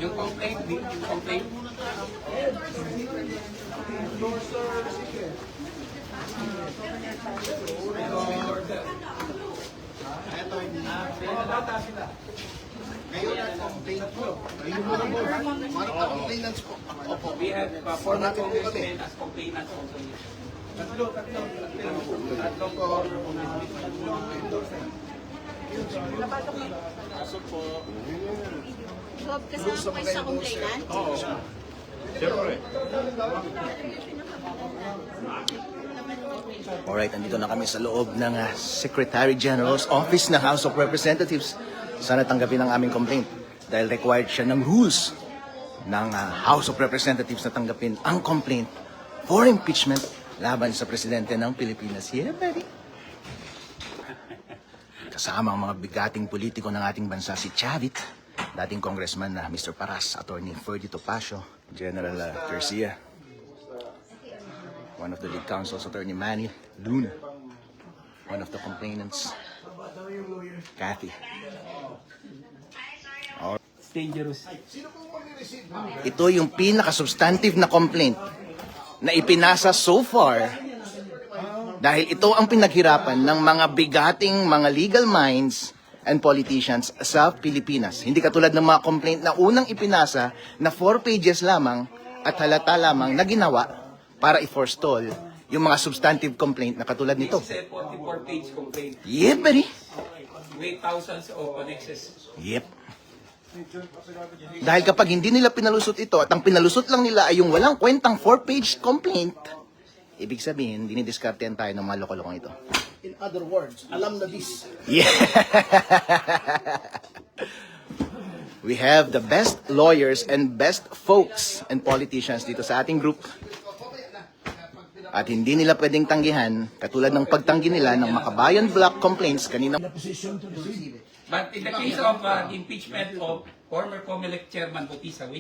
Yung complaint, yung complaint. Ngayon ang complaint ko. Mga complainants po. Opo. We have former congressmen as complainants also. Tatlong ko. Kaso po. Bob, kasama ko kayo sa complainant? Oo. Siyempre. Alright, andito na kami sa loob ng Secretary General's Office ng House of Representatives. Sana tanggapin ang aming complaint dahil required siya ng rules ng House of Representatives na tanggapin ang complaint for impeachment laban sa Presidente ng Pilipinas. Yeah, buddy. Kasama ang mga bigating politiko ng ating bansa, si Chavit, dating Congressman na Mr. Paras, Attorney Ferdy Topacio, General Garcia, one of the lead counsels, Attorney Manny Luna, one of the complainants, Kathy. It's dangerous. Ito yung pinaka-substantive na complaint na ipinasa so far dahil ito ang pinaghirapan ng mga bigating mga legal minds and politicians sa Pilipinas. Hindi katulad ng mga complaint na unang ipinasa na 4 pages lamang at halata lamang na ginawa para i-forestall yung mga substantive complaint na katulad nito. This is a 44-page complaint Yep, buddy. with thousands of annexes. Yep. Dahil kapag hindi nila pinalusot ito at ang pinalusot lang nila ay yung walang kwentang 4-page complaint, ibig sabihin, dinidiskartehan tayo ng mga loko-lokong ito. In other words, alam na this. Yeah. We have the best lawyers and best folks and politicians dito sa ating group. At hindi nila pwedeng tanggihan, katulad ng pagtanggi nila ng Makabayan Block complaints kanina. But in the case of impeachment of former COMELEC Chairman Bautista,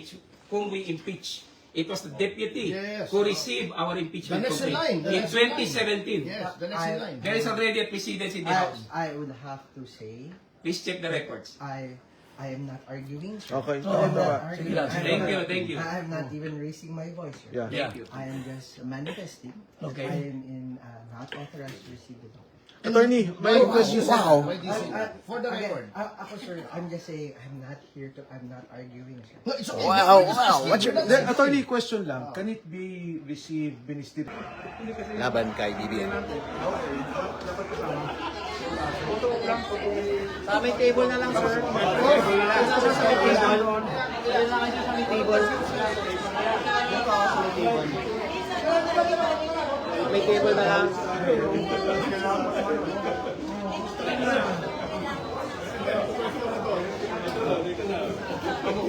whom we impeached, it was the deputy Yes. who received our impeachment The next in line, complaint the in next in line. 2017. Yes, the next in line. There is already a precedence in the House. I would have to say Please check the records. I am not arguing, sir. Okay. I am not arguing. Thank you. I am not even raising my voice, sir. Yeah. Thank you. I am just manifesting. Okay. I am not authorized to receive the document. Attorney, may question. Wow. Why this is for the record. Ako, sir, I'm just saying, I'm not arguing, sir. No, it's okay. Wow, wow. What's your... Attorney, question lang. Can it be received ministerial? Laban kay BBM. Sa may table na lang, sir. Sa may table. Sa may table. Dito, sa may table. May table na lang.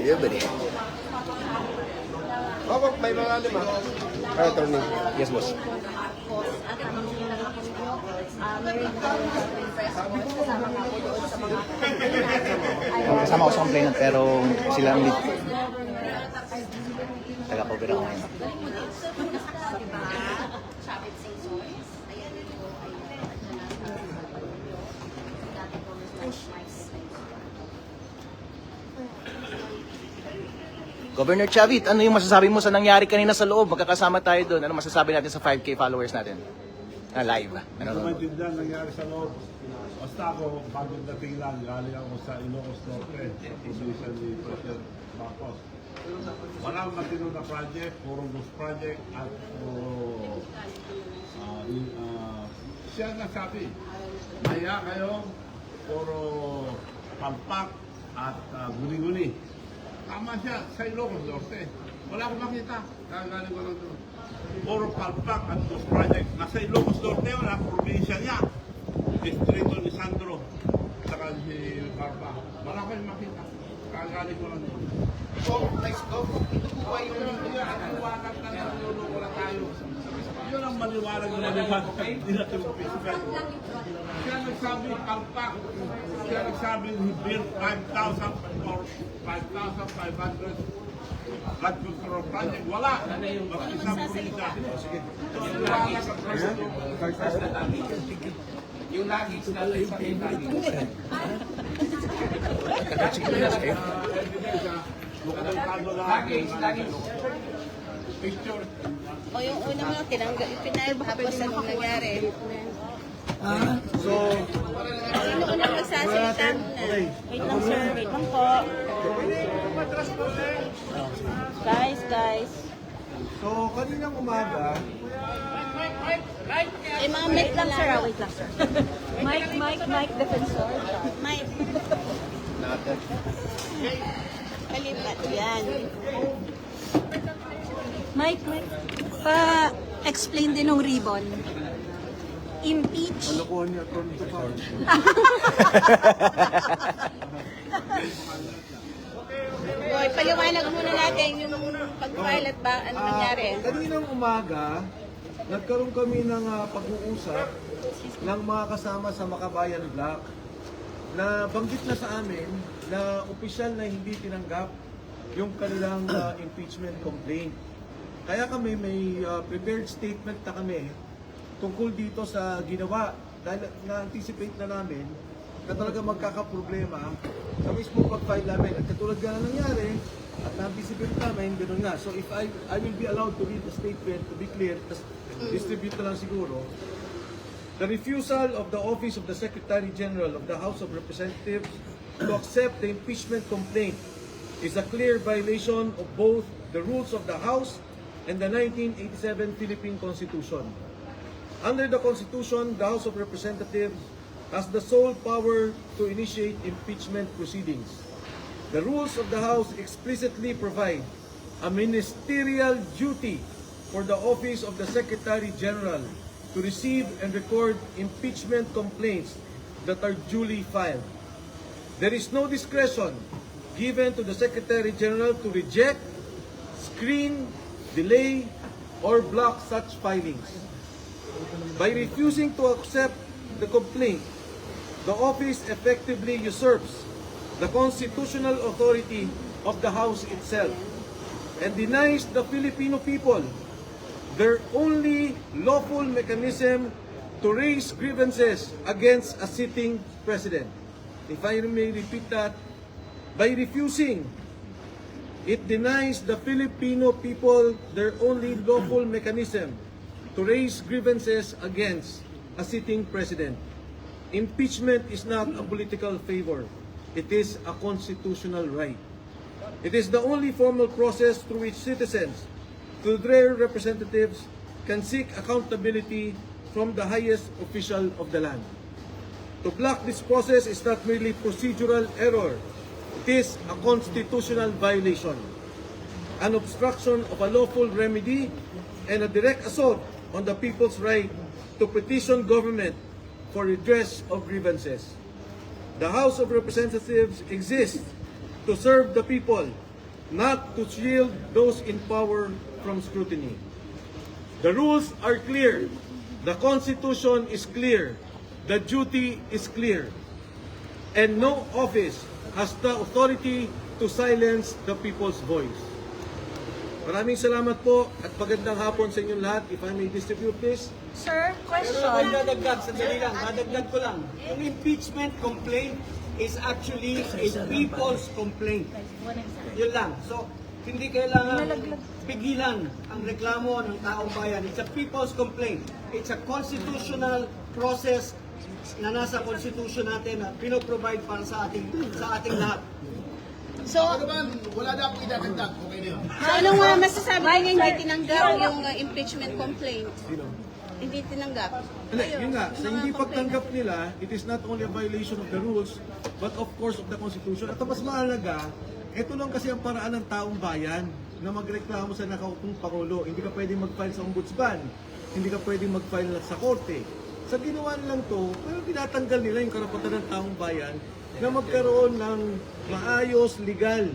Yeah, buddy. Opo, may mga lima. Attorney. Yes, boss. Tapos, at tanong nyo lang ako ninyo, meron po yung press board, kasama nga po doon sa mga complainant. Kasama ko sa complainant pero sila ang lead. Taga-cover ako ngayon. Diba? Chavit Sensors. Ayan po, dati po Governor Chavit, ano yung masasabi mo sa nangyari kanina sa loob? Magkakasama tayo doon. Ano masasabi natin sa 5K followers natin? Na live. Hindi ko maintindihan nangyari sa loob. Basta ako, bagong dating lang, galing ako sa Ilocos Norte, position ni President Marcos. Walang matino na project, puro ghost project, at puro siya nagsabi, maya kayo, puro palpak at guni-guni. Tama siya, sa Ilocos Norte. Wala akong makita, kagaling ko lang doon. Puro palpak at ghost project. Nasa Ilocos Norte, wala akong probinsya niya. Distrito ni Sandro, saka si Barba. Wala akong makita, kagaling ko lang doon. So, let's go. Ito po ay yung maliwanag na naluloko na tayo. Yun ang maliwanag na maliwanag. Hindi natin mag-physical. Siya nagsabi, palpak. Siya nagsabi, he built 5,000 or 5,500 flood control project. Wala. Mag-isang pulisa. Maliwanag ang Yung luggage na lang sa luggage. Dokumentado lahat. Laging. Picture. O yung una mo, tinanggal, ipinayad, tapos anong nangyari? So, Sino unang nagsasalita muna? Wait lang sir, wait lang po. Guys. so kaninang umaga, Eh, mga mic lang sir, wait lang sir. Mic, defensor. Mic. Kalipat, yan. Mike, pa-explain din ng ribbon. Impeach. lokohan niya Atty. Tupac. Boy, paliwanag muna natin yung pag-file at ba, ano nangyari? Kaninang umaga, nagkaroon kami ng pag-uusap ng mga kasama sa Makabayan Block na banggit na sa amin na opisyal na hindi tinanggap yung kanilang impeachment complaint. Kaya kami may prepared statement na kami tungkol dito sa ginawa dahil na-anticipate na namin na talaga magkakaproblema sa mismo pag-file namin. At katulad nga na nangyari, at na-anticipate namin, gano'n nga. So if I will be allowed to read the statement, to be clear, distribute na lang siguro. The refusal of the Office of the Secretary General of the House of Representatives to accept the impeachment complaint is a clear violation of both the rules of the House and the 1987 Philippine Constitution. Under the Constitution, the House of Representatives has the sole power to initiate impeachment proceedings. The rules of the House explicitly provide a ministerial duty for the Office of the Secretary General to receive and record impeachment complaints that are duly filed. There is no discretion given to the Secretary General to reject, screen, delay, or block such filings. By refusing to accept the complaint, the office effectively usurps the constitutional authority of the House itself and denies the Filipino people their only lawful mechanism to raise grievances against a sitting president. If I may repeat that, by refusing, it denies the Filipino people their only lawful mechanism to raise grievances against a sitting president. Impeachment is not a political favor. It is a constitutional right. It is the only formal process through which citizens, through their representatives, can seek accountability from the highest official of the land. To block this process is not merely procedural error. It is a constitutional violation, an obstruction of a lawful remedy, and a direct assault on the people's right to petition government for redress of grievances. The House of Representatives exists to serve the people, not to shield those in power from scrutiny. The rules are clear. The Constitution is clear. The duty is clear. And no office has the authority to silence the people's voice. Maraming salamat po at magandang hapon sa inyong lahat. If I may distribute this. Sir, question. Dadagdag ko lang. Yung impeachment complaint is actually a people's complaint. Yun lang. So, hindi kailangan pigilan ang reklamo ng taong bayan. It's a people's complaint. It's a constitutional process na nasa constitution natin na pinoprovide para sa ating lahat. So, Ano ba, wala na akong idadagdag. Okay na yun. so anong masasabi niya hindi tinanggap yung impeachment complaint? Hindi tinanggap. Hindi, yun nga, sa hindi pagtanggap nila, it is not only a violation of the rules, but of course of the Constitution. At mas mahalaga, ito lang kasi ang paraan ng taong bayan na magreklamo sa nakaupong Pangulo. Hindi ka pwedeng mag-file sa ombudsman, hindi ka pwedeng mag-file sa korte. Sa ginawa nilang to, pero tinatanggal nila yung karapatan ng taong bayan na magkaroon ng maayos, legal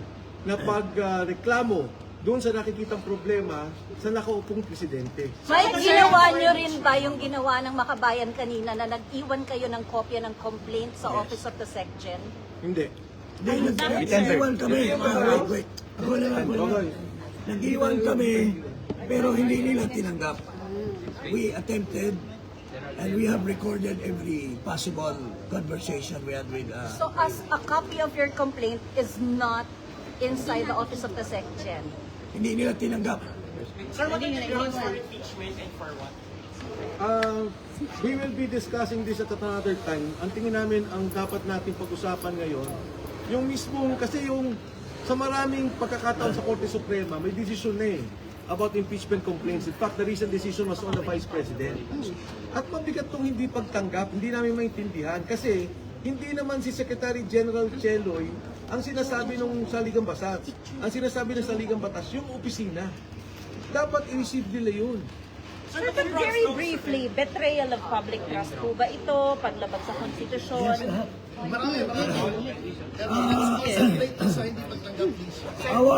na pagreklamo doon sa nakikitang problema sa nakaupong presidente. Mike, ginawa nyo rin ba yung ginawa ng Makabayan kanina na nag-iwan kayo ng kopya ng complaint sa Office of the SecGen? Hindi. Nag-iwan kami. Wait. Ako naman. Nag-iwan kami, pero hindi nila tinanggap. We attempted, and we have recorded every possible conversation we had with... So as a copy of your complaint is not inside the office of the SecGen? Hindi nila tinanggap. We will be discussing this at another time. Ang tingin namin, ang dapat natin pag-usapan ngayon, yung mismong, kasi yung sa maraming pagkakataon sa Korte Suprema, may decision na about impeachment complaints. In fact, the recent decision was on the Vice President. At mabigat itong hindi pagtanggap, hindi namin maintindihan. Kasi hindi naman si Secretary General Cheloy ang sinasabi ng Saligang Batas. Ang sinasabi ng Saligang Batas, yung opisina. Dapat i-receive nila yun. Sir, but very briefly, betrayal of public trust po ba ito? Paglabag sa konstitusyon? Marami. Pero concentrate sa hindi pagtanggap, please.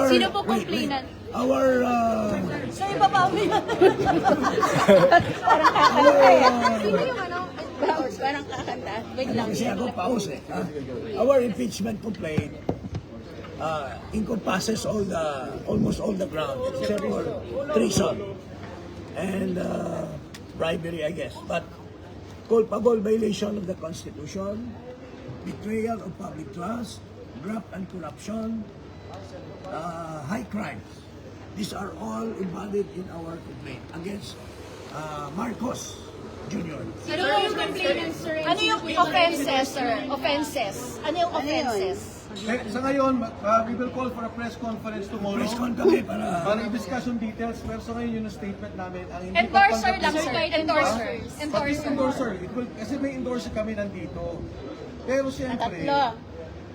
Sino po complainant? Sir, ibabaw mo yan. Parang kakanta eh. Sino yung ano? Parang kakanta. Wait lang. Kasi ako pause eh. Our impeachment complaint encompasses almost all the ground except for treason and bribery, I guess. But culpable violation of the Constitution, betrayal of public trust, graft and corruption, high crimes. These are all embodied in our complaint against Marcos Jr. Ano yung complainant, sir? Ano yung offenses, sir? Offenses. Ano yung offenses? Sa ngayon, we will call for a press conference tomorrow. Press con kami para i-discuss yung details. Pero sa ngayon, yun ang statement namin. Ang hindi Endorser lang, pagtanggap- sir. Endorser. Pati yung endorser. Kasi may endorser kami nandito. Pero siyempre,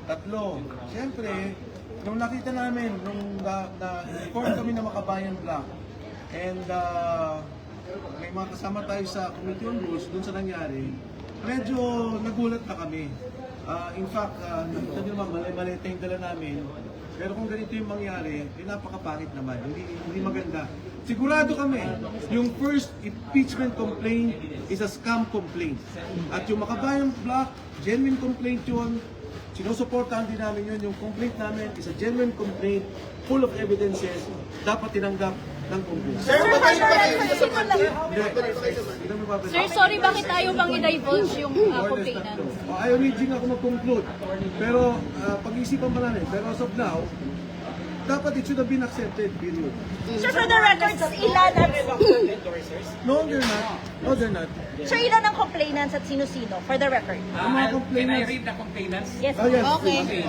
tatlo. Siyempre, nung nakita namin, nung na-inform kami na Makabayan Black, and may mga kasama tayo sa Committee on Rules, dun sa nangyari, medyo nagulat na kami. In fact, nakita nyo naman, mali-mali tayong dala namin. Pero kung ganito yung mangyari, napakapangit naman, hindi maganda. Sigurado kami, yung first impeachment complaint is a scam complaint. At yung Makabayan Black, genuine complaint yun, sinusuportahan din namin yun. Yung complaint namin is a genuine complaint, full of evidences, dapat tinanggap ng Congress. Sir, sorry, bakit tayo bang i-divulge yung complainant? Ayaw ni Jing ako mag-conclude. Pero pag-isipan pa namin. Pero as of now, dapat it should have been accepted, period. Sir, for the records, ilan at... No, they're not. No, they're not. Sir, ilan ang complainants at sino-sino? For the record. Ang mga Can I complainants. read the complainants? Yes. Oh, yes. Okay.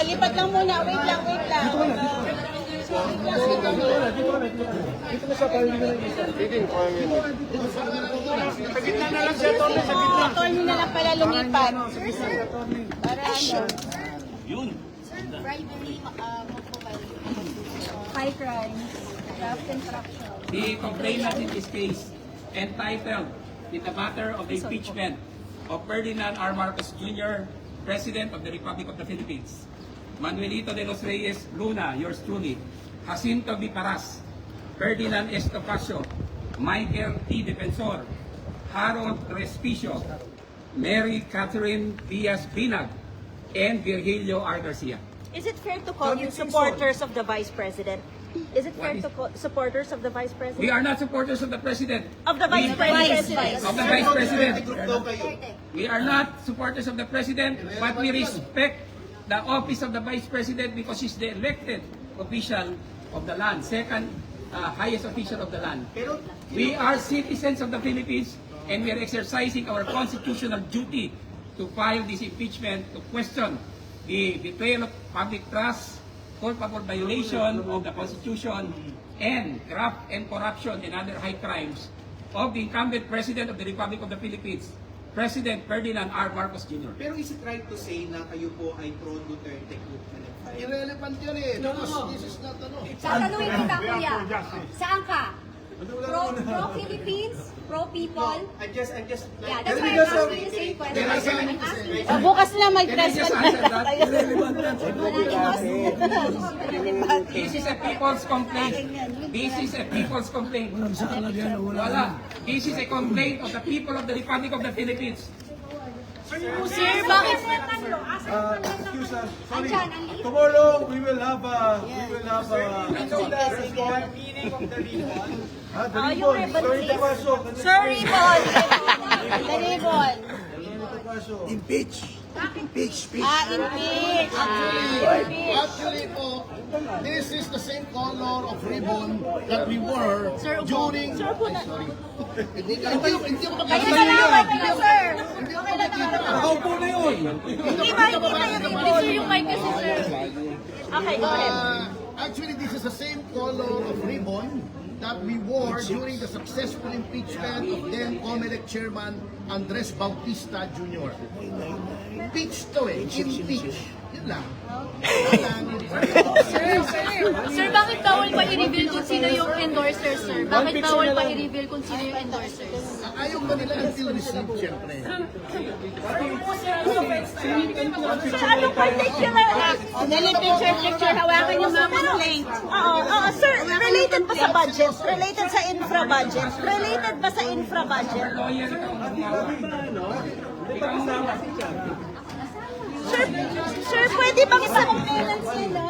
Lipat lang muna. Wait lang. Dito ka na. Dito na sa pahingin na lang isa. Sa gitna na lang siya, Tony. Sa gitna. Attorney na lang pala lumipat. Para ano? High crime. Graft and corruption. The complainant in this case entitled in the matter of the impeachment of Ferdinand R. Marcos Jr., President of the Republic of the Philippines, Manuelito de los Reyes Luna, yours truly, Jacinto V. Paras, Ferdinand S. Topacio, Michael T. Defensor, Harold Respicio, Mary Catherine Diaz Binag, and Virgilio R. Garcia. Is it fair to call you supporters of the Vice President? Is it fair to call supporters of the Vice President? We are not supporters of the President. Of the Vice President. Of the Vice President. We are not supporters of the President, but we respect the office of the Vice President because he's the elected official of the land, second highest official of the land. We are citizens of the Philippines and we are exercising our constitutional duty to file this impeachment to question the betrayal of public trust, culpable violation of the Constitution, and graft and corruption and other high crimes of the incumbent President of the Republic of the Philippines, President Ferdinand R. Marcos Jr. Pero is it right to say na kayo po ay pro-Duterte group na nag-file? Irrelevant yun eh. Because this is not ano. Sasaluhin kita, kuya. Saan ka? Pro-Philippines? Pro-people? I'm just... Yeah, that's why I'm asking the same question. I'm asking. Bukas na may Can I just answer that? This This is a people's complaint. This is a people's complaint. Wala. This is a complaint of the people of the Republic of the Philippines. Sir, bakit? Excuse us. Sorry. Tomorrow we will have a Meaning of the ribbon. yung ribbon, Sorry, please. Topacio. Sir Ribbon! The ribbon. Topacio. impeach Impeach. Impeach. Actually po, this is the same color of ribbon that we wore during... Hindi ko Salamat na, sir. Nakaupo na yun. Hindi makikita yung impeach yung mic kasi, sir. Okay, go ahead. Actually, this is the same color of ribbon that we wore during the successful impeachment of then COMELEC Chairman Andres Bautista Jr. Impeach to eh. Impeach. Yun lang. Sir, bakit bawal pa i-reveal kung sino yung endorsers, sir? Bakit bawal pa i-reveal kung sino yung endorsers? Ayaw ba nila until received, syempre. Sir, anong particular act? Dali, picture, hawakan yung mga complaint. Oo, sir, related pa sa budget? Related sa infra budget? Related ba sa infra budget? Sir, pwede bang sa complainants nila?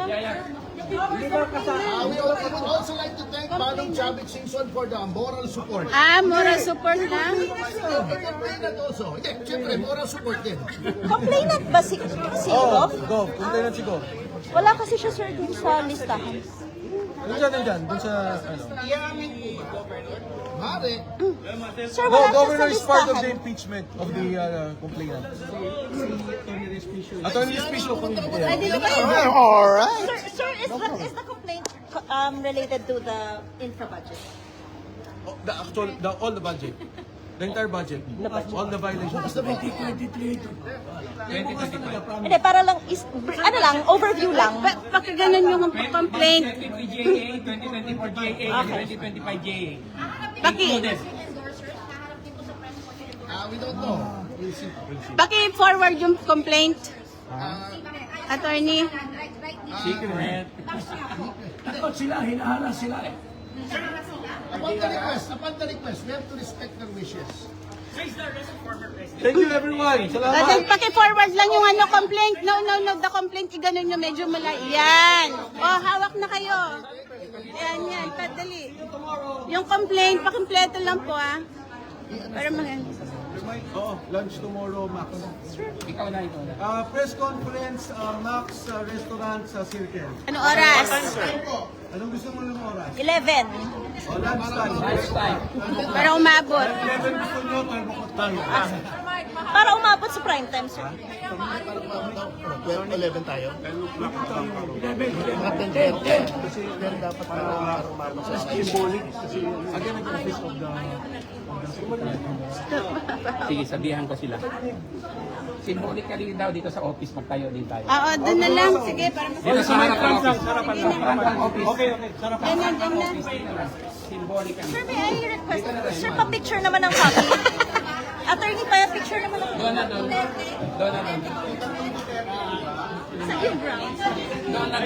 We would also like to thank Manong Chavit Singson for the moral support. Moral support lang? Complainant also. Hindi, syempre, moral support din. Complainant ba si Gov? Go, complainant si Go. Wala kasi siya, sir, dun sa listahan. Nandyan. Dun sa, ano. Mare, Sir, wala siya sa Governor is part of the listahan. impeachment of the complainant. Attorney Respicio. Pwede ba kayo? Alright. Sir, is the complaint related to the infra budget? All the budget. The entire budget. All the violations. 2023. Hindi, para lang, overview lang. Pakaganon yung complaint. 2020 GAA, 2024 GAA, and 2025 GAA. Included. we don't know. Paki-forward yung complaint. Attorney. Secret. Takot sila, hinaharas sila eh. Upon the request, we have to respect their wishes. Thank you everyone. Salamat. Paki-forward lang yung complaint. No, the complaint, iganon nyo medyo malay. Yan. Hawak na kayo. Yan, padali. Yung complaint, pakimpleto lang po, Para maganda. Lunch tomorrow, Max. Ikaw na. Press conference, Max Restaurant sa Circle. Anong oras? Anong gusto mo ng oras? 11. Lunchtime. Lifestyle. Para umabot. 11 gusto nyo, para makot tayo. Para umabot sa prime time, sir. 11 tayo? Mga 10:30. Kasi yan dapat para umabot sa Symbolic. Kasi again, ang office of the... Sige, sabihan ko sila. Symbolic ka rin daw dito sa office, magtayo din tayo. Oo, doon na lang. Sige, para Dito sa harap ng office. Harap ng office. Okay. Sarap. Ganyan. Symbolic ka. Sir, may I request? Sir, pa-picture naman ng copy. Attorney, pa-picture naman ng Doon na. Sa yung ground. Doon na.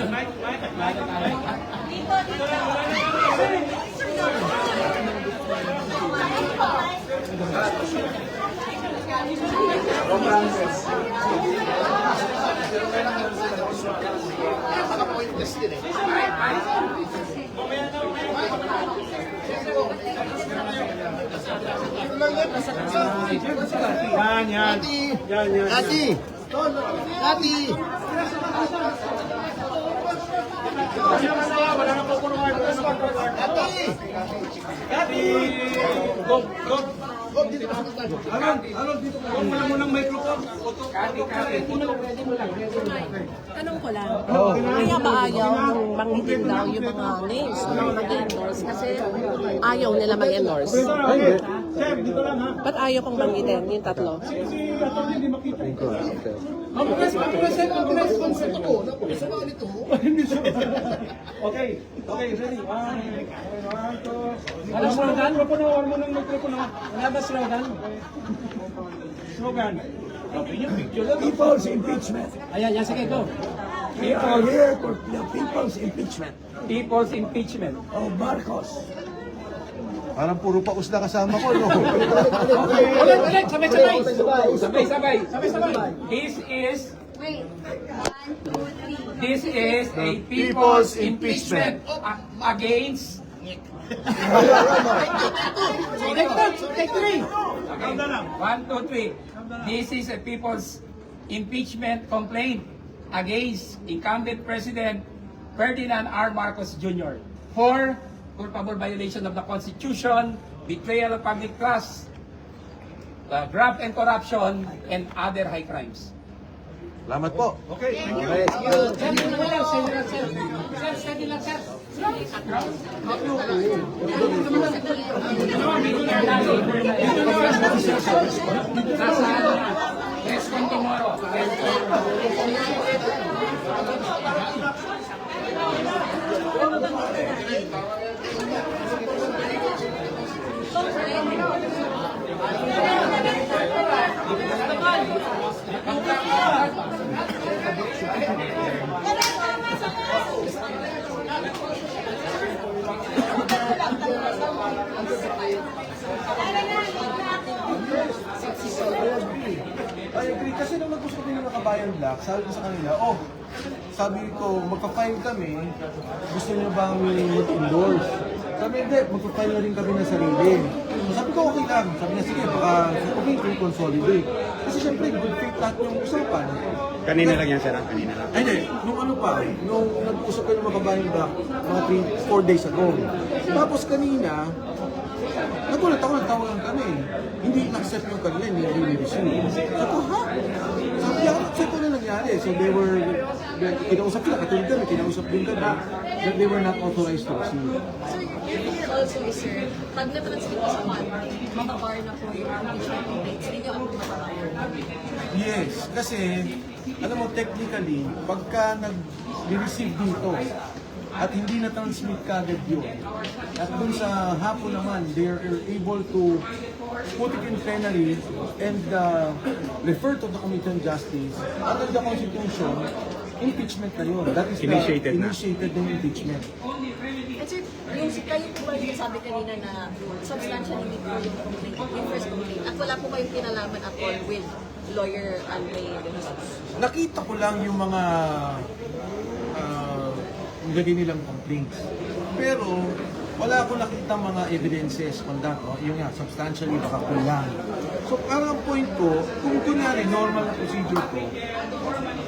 mga pointless din eh. Yan. Kati! Alon, dito. Huwag mo lang munang microphone. Tanong ko lang, kaya ba ayaw nung banggitin daw yung mga names ng mga mag-endorse? Kasi ayaw nila mag-endorse. Chef, dito lang ha. Ba't ayaw kong banggitin yung tatlo? Si attorney hindi makita. Consent ako. Napakasama nito. Okay, ready. One, two. Slogan? Huwag mo ng microphone. Wala ba slogan? Slogan. People's impeachment. Ayan, sige, go. We are here for the people's impeachment People's impeachment. of Marcos. Parang puro paus na kasama ko, no? Ulit, sabay. This is a people's impeachment against Take three. Okay. 1, 2, 3. This is a people's impeachment complaint against incumbent President Ferdinand R. Marcos Jr. for culpable violation of the Constitution, betrayal of public trust, graft and corruption, and other high crimes. Salamat po. Okay. Let's come tomorrow. I agree. Kasi nung nag-usap kami ng Kabayan Black, sabi ko sa kanila, sabi ko, magpa-file kami, gusto niyo bang mag-endorse? Sabi, hindi, magpa-file na rin kami ng sarili. Sabi ko, okay lang. Sabi niya, sige, baka okay, consolidate. Kasi syempre, good faith lahat yung usapan. Kanina lang yan, sir. Kanina lang. Ay, hindi. Nung ano pa, nung nag-usap kayo ng mga Kabayan Black, mga 4 days ago. Tapos kanina, nagulat ako, nagtawagan kami. Hindi in-accept yung kanila, hindi receive. Sabi ko, ha? Sabi niya, accept ko na nangyari. So kinausap sila, katulad kami, kinausap din kami, that they were not authorized to receive. Sir, your also is, sir, pag na-transmit ko sa Monday, makabar na po yung impeachment complaints. Hindi ako makabar. Yes, kasi, alam mo, technically, pagka nag-receive dito, at hindi na-transmit kagad yun, at dun sa hapon naman, they are able to put it in plenary and refer to the Committee on Justice. Under the Constitution, impeachment na yun. That is Initiated na. initiated ng impeachment. And sir, yung kayo po ba yung sabi kanina na substantially hindi po yung complaint, yung first complaint, at wala po kayong kinalaman at all with lawyer Andre De Jesus? Nakita ko lang yung mga nilagay nilang complaints. Pero wala akong nakita mga evidences on that. Yung nga, substantially baka kulang. So parang ang point ko, kung kunyari normal na procedure ko,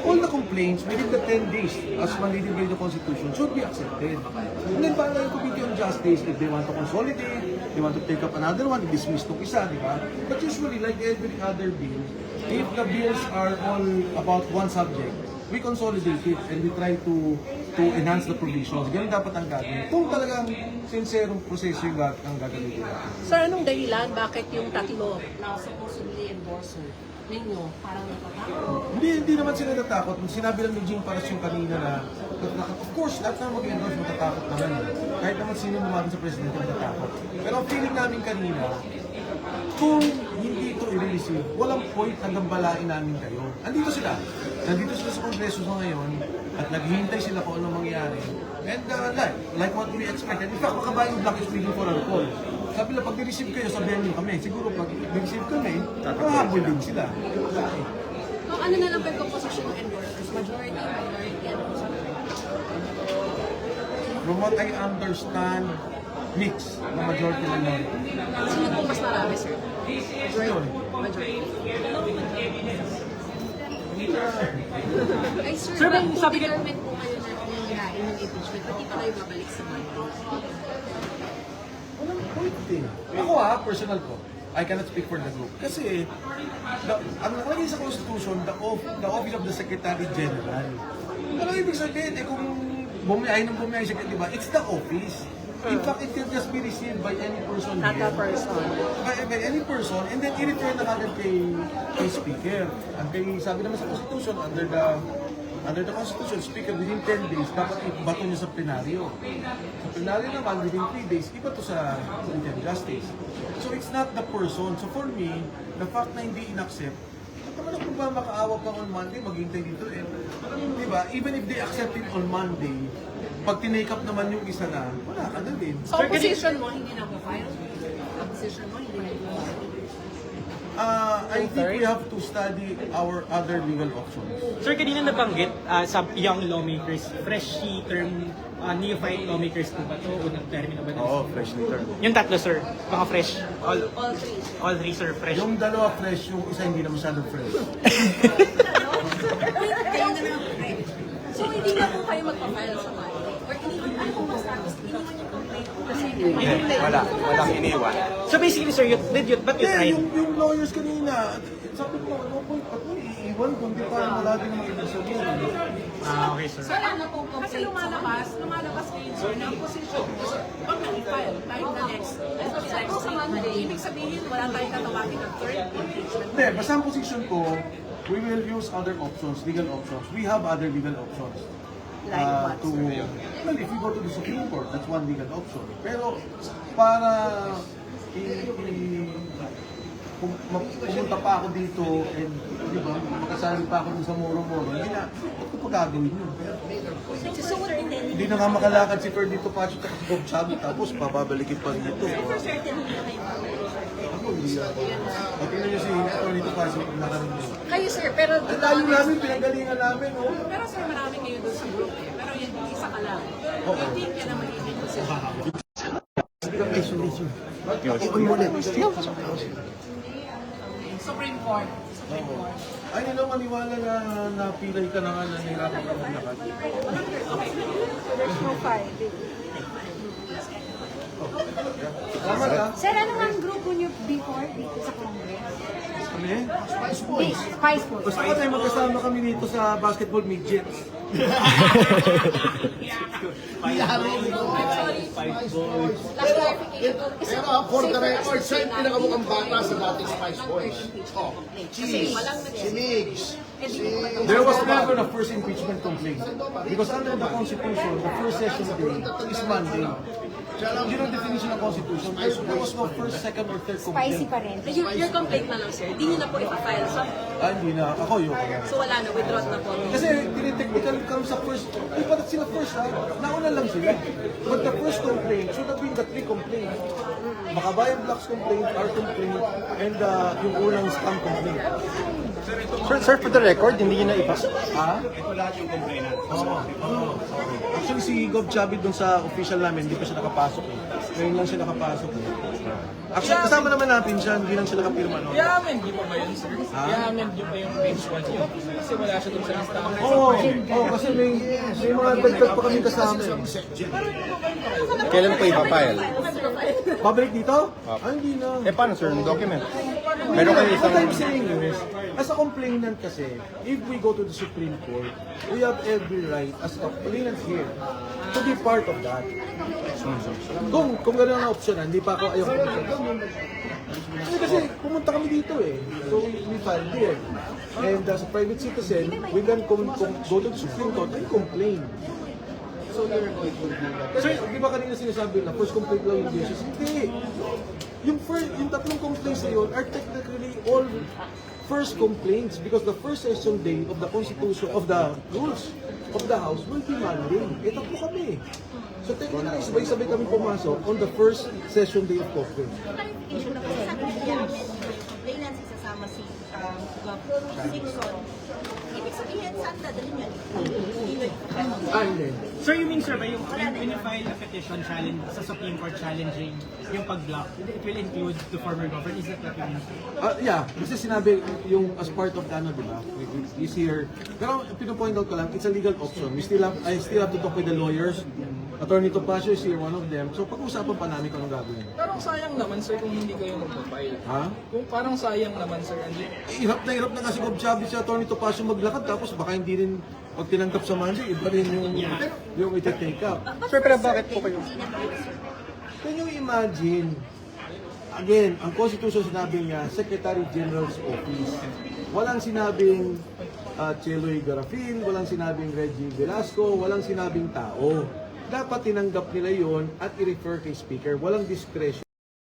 all the complaints within the 10 days as mandated by the Constitution should be accepted. And then para yung Committee on Justice, if they want to consolidate, they want to take up another one, dismiss itong isa, di ba? But usually, like every other bill, if the bills are all about one subject, we consolidate it and we try to enhance the provisions. Ganun dapat ang gagawin. Kung talagang sincerong proseso yung ang gagawin natin. Sir, anong dahilan bakit yung tatlo na supposedly endorser ninyo parang natatakot? Hindi naman sila natatakot. Sinabi lang ni Jing Paras yung kanina na, of course, lahat na mag-endorse matatakot naman. Kahit naman sino naman sa presidente matatakot. Pero ang feeling namin kanina, kung hindi ito i-receive, walang point na gambalain namin kayo. Andito sila. Nandito sila sa Kongreso sa ngayon at naghihintay sila kung anong mangyari. And like what we expected. In fact, Makabayan Black is waiting for our call. Sabi nila, pag ni-receive kayo, sabihan niyo kami. Siguro pag ni-receive kami, mahabol din sila. Kung ano na lang ba yung composition ng endorsers? Majority, minority, ano? From what I understand, mix na majority minority. Sino po mas marami, sir? Yun. Majority. Ay, sir, Sir, kung sabi ka- determine po kayo na hinahin yung impeachment, hindi pa kayo babalik sa Monday. Walang point eh. Ako personal ko, I cannot speak for the group. Kasi, ang nakalagay sa Constitution, the office of the Secretary General. Ano ibig sabihin? Kung bumiyahin ng bumiyahin siya, di ba? It's the office. In fact, it can just be received by any person Not here. a person. By any person, and then i-refer na agad kay Speaker. Ang sabi naman sa Constitution, under the Constitution, Speaker within 10 days, dapat ibato niya sa plenaryo. Sa plenaryo naman, within 3 days, iba to sa Committee on Justice. So it's not the person. So for me, the fact na hindi in-accept, naman ako ba makaawa pa on Monday, maghintay dito eh. Di ba? Even if they accept it on Monday, pag tinake up naman yung isa na, wala ka na din. So, opposition mo, hindi na po-file? Opposition mo, hindi na po-file? I think we have to study our other legal options. Sir, kanina nabanggit sa young lawmakers, freshly term neophyte lawmakers po ba ito? Unang termino ba? Oo, fresh term. Yung tatlo, sir. Mga fresh. All three. All three, sir. Fresh. Yung dalawa fresh, yung isa hindi na masyadong fresh. Kayo na lang. So, hindi na po kayo magpa-file sa Monday? Or iniwan, ano po mas tapos, iniwan yung complaint po kasi Walang iniwan. So basically, sir, but you tried? Yung lawyers kanina, sabi ko, ano po, iiwan kung di pa wala din naman ibig sabihin. Okay, sir. Sir, ano pong Kasi complaint? lumalabas kayo sir na ang posisyon ko, pag nag-file tayo na next Monday, ibig sabihin wala tayong tatawagin ng third impeachment. Hindi, basta ang position ko, we will use other options, legal options. We have other legal options. Well, if we go to the Supreme Court, that's one legal option. Pero para pumunta pa ako dito and di ba, makasali pa ako dun sa Moro-Moro, hindi na, ba't ko pa gagawin yun? So, what are the Hindi na nga makalakad si Ferdito Pacho at si Bob Chabi, tapos papabalikin pa dito. for certain hindi na kayo Ako, hindi ako. At tingnan niyo si Ferdito Pacho, nakaroon niyo. Kayo sir, pero Ang layo namin, pinanggalingan namin, oh. Pero sir, marami kayo doon sa group eh. Pero yan, isa ka lang. Oo. Hindi ka na magiging position. Supreme Court. Ay, nila maniwala na napilay ka na nga na nahirapan ka maglakad. Salamat ah. Sir, ano nga ang grupo niyo before dito sa Congress? Kami? Spice Boys. Basta ka tayo magkasama kami dito sa basketball midgets. last clarification po. Kasi Pero for the safer record, siya yung associate pinakamukhang natin bata sa yung dating Spice Boys. Oh, Kasi walang si Migs. There was never a first impeachment complaint. Because under the Constitution, the first session day is Monday. Yun ang definition ng Constitution. There was no first, second, or third Spicy complaint. pa rin. Your complaint na lang sir, di nyo na po ipafile. So, Hindi na. Ako yun. so wala na, withdraw na po. Kasi tinitechnical kami sa first, di pa sila first ha, nauna lang sila. But the first complaint should have been the three complaints. Makabayan Blacks complaint, our complaint, and yung unang scam complaint. Sir, for the record, hindi yun na ipasa. Ha? Ito lahat yung complainant. Oo. Actually, si Gob Chavit dun sa official namin, hindi pa siya nakapasok eh. Ngayon lang siya nakapasok eh. Actually, kasama naman natin siya, hindi lang siya nakapirma noon. I-amend niyo pa ba yun, sir? I-amend niyo pa yung page 1 niyo. Kasi wala siya dun sa listahan. Oo, kasi may mga dagdag pa kami kasama eh. Kailan pa ipapile? Pabalik dito? Hindi na. Paano, sir? Yung document? Meron kayo What I'm saying is, as a complainant kasi, if we go to the Supreme Court, we have every right as a complainant here to be part of that. Kung gano'n ang option, hindi pa ako ayaw kasi pumunta kami dito eh. So we filed here. And as a private citizen, we can go to the Supreme Court and complain. So you're going to do that. Sir, di ba kanina sinasabi na first complaint lang yung dishes? Hindi. Yung tatlong complaints na yun are technically all first complaints because the first session day of the Constitution, of the rules of the House will be Monday. Tatlo kami. So technically, sabay-sabay kami pumasok on the first session day of Congress. Clarification na po, sabi niya, Daylan sasama si Gov. Dixon. Ibig sabihin, saan dadalhin yan? Hindi. Sir, you mean, sir, ba yung when you file a petition challenge sa Supreme Court challenging yung pag-block, it will include the former government? Is that what you mean? Yeah, kasi sinabi yung as part of the ano, di ba? Is here. Pero pinopoint out ko lang, it's a legal option. I still have to talk with the lawyers. Attorney Topacio is here, one of them. So pag-usapan pa namin kung anong gagawin. Parang sayang naman, sir, kung hindi kayo magpapile. Ha? Kung parang sayang naman, sir, Hirap na kasi Bob Chavez si Attorney Topacio maglakad tapos baka hindi rin pag tinanggap sa Monday, iba rin yung iti-take up. Sir, pero bakit po kayo? Can you imagine? Again, ang Constitution sinabi niya, Secretary General's Office. Walang sinabing Cheloy Garafil, walang sinabing Reggie Velasco, walang sinabing tao. Dapat tinanggap nila yon at i-refer kay Speaker. Walang discretion.